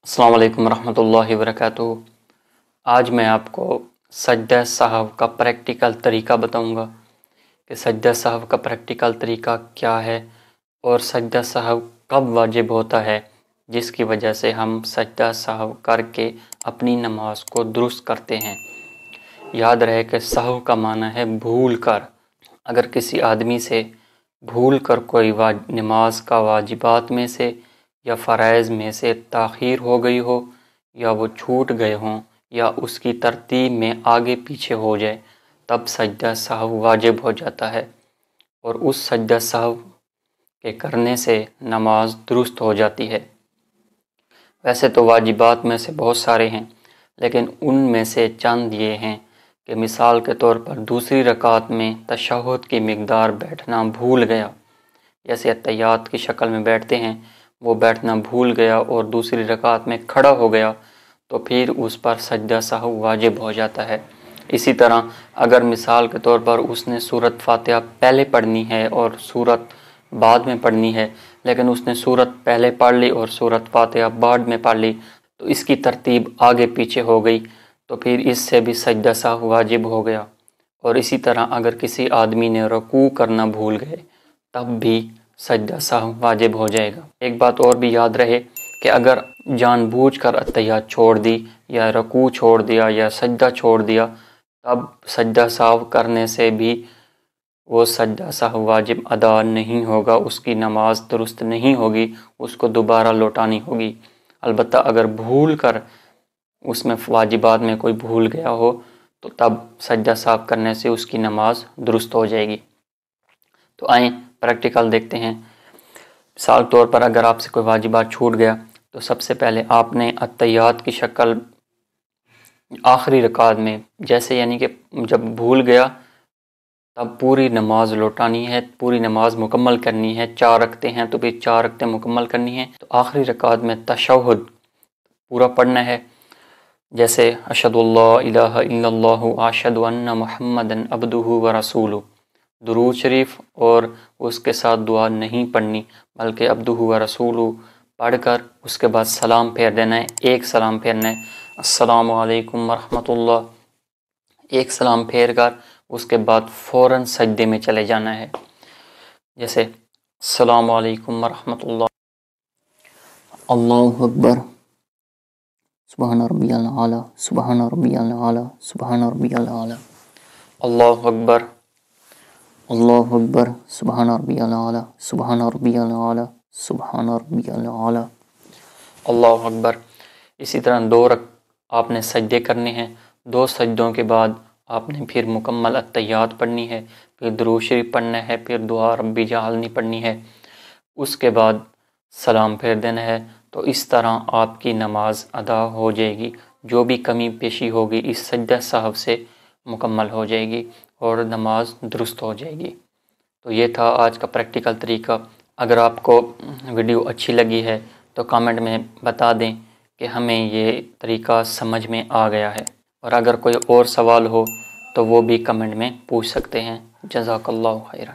السلام علیکم ورحمۃ اللہ وبرکاتہ۔ آج میں آپ کو سجدہ سہو کا پریکٹیکل طریقہ بتاؤں گا کہ سجدہ سہو کا پریکٹیکل طریقہ کیا ہے اور سجدہ سہو کب واجب ہوتا ہے، جس کی وجہ سے ہم سجدہ سہو کر کے اپنی نماز کو درست کرتے ہیں۔ یاد رہے کہ سہو کا معنی ہے بھول کر۔ اگر کسی آدمی سے بھول کر کوئی نماز کا واجبات میں سے یا فرائض میں سے تاخیر ہو گئی ہو، یا وہ چھوٹ گئے ہوں، یا اس کی ترتیب میں آگے پیچھے ہو جائے، تب سجدہ سہو واجب ہو جاتا ہے، اور اس سجدہ سہو کے کرنے سے نماز درست ہو جاتی ہے۔ ویسے تو واجبات میں سے بہت سارے ہیں، لیکن ان میں سے چند یہ ہیں کہ مثال کے طور پر دوسری رکعت میں تشہد کی مقدار بیٹھنا بھول گیا، جیسے اتحیات کی شکل میں بیٹھتے ہیں، وہ بیٹھنا بھول گیا اور دوسری رکعت میں کھڑا ہو گیا، تو پھر اس پر سجدہ سہو واجب ہو جاتا ہے۔ اسی طرح اگر مثال کے طور پر اس نے سورۃ فاتحہ پہلے پڑھنی ہے اور سورت بعد میں پڑھنی ہے، لیکن اس نے سورت پہلے پڑھ لی اور سورۃ فاتحہ بعد میں پڑھ لی، تو اس کی ترتیب آگے پیچھے ہو گئی، تو پھر اس سے بھی سجدہ سہو واجب ہو گیا۔ اور اسی طرح اگر کسی آدمی نے رکوع کرنا بھول گئے، تب بھی سجدہ سہو واجب ہو جائے گا۔ ایک بات اور بھی یاد رہے کہ اگر جان بوجھ کر اتحیات چھوڑ دی، یا رکوع چھوڑ دیا، یا سجدہ چھوڑ دیا، تب سجدہ سہو کرنے سے بھی وہ سجدہ سہو واجب ادا نہیں ہوگا، اس کی نماز درست نہیں ہوگی، اس کو دوبارہ لوٹانی ہوگی۔ البتہ اگر بھول کر اس میں واجبات میں کوئی بھول گیا ہو، تو تب سجدہ سہو کرنے سے اس کی نماز درست ہو جائے گی۔ تو آئیں پریکٹیکل دیکھتے ہیں۔ مثال طور پر اگر آپ سے کوئی واجبات چھوٹ گیا، تو سب سے پہلے آپ نے اتحیات کی شکل آخری رکعت میں، جیسے یعنی کہ جب بھول گیا تب پوری نماز لوٹانی ہے، پوری نماز مکمل کرنی ہے۔ 4 رکعتیں ہیں تو پھر 4 رکعتیں مکمل کرنی ہیں، تو آخری رکعت میں تشہد پورا پڑھنا ہے، جیسے اشہد اللہ الہ الا اللہ اشہد ان محمد عبدہ ورسولہ، درود شریف اور اس کے ساتھ دعا نہیں پڑھنی، بلکہ عبدہ ورسولہ پڑھ کر اس کے بعد سلام پھیر دینا ہے۔ ایک سلام پھیرنا ہے، السلام علیکم ورحمۃ اللہ، ایک سلام پھیر کر اس کے بعد فوراً سجدے میں چلے جانا ہے، جیسے السلام علیکم ورحمۃ اللہ، اللہ اکبر، سبحان ربی الاعلیٰ، سبحان ربی الاعلیٰ، سبحان ربی الاعلیٰ، اللہ اکبر، اللہ اکبر، سبحان ربی الاعلیٰ، سبحان ربی الاعلیٰ، سبحان ربی الاعلیٰ، اللہ اکبر۔ اسی طرح 2 آپ نے سجدے کرنے ہیں، 2 سجدوں کے بعد آپ نے پھر مکمل اتحیات پڑھنی ہے، پھر درود شریف پڑھنا ہے، پھر دعا ربی جعلنی پڑھنی ہے، اس کے بعد سلام پھیر دینا ہے۔ تو اس طرح آپ کی نماز ادا ہو جائے گی، جو بھی کمی پیشی ہوگی اس سجدہ سہو سے مکمل ہو جائے گی اور نماز درست ہو جائے گی۔ تو یہ تھا آج کا پریکٹیکل طریقہ۔ اگر آپ کو ویڈیو اچھی لگی ہے تو کامنٹ میں بتا دیں کہ ہمیں یہ طریقہ سمجھ میں آ گیا ہے، اور اگر کوئی اور سوال ہو تو وہ بھی کمنٹ میں پوچھ سکتے ہیں۔ جزاک اللہ خیرا۔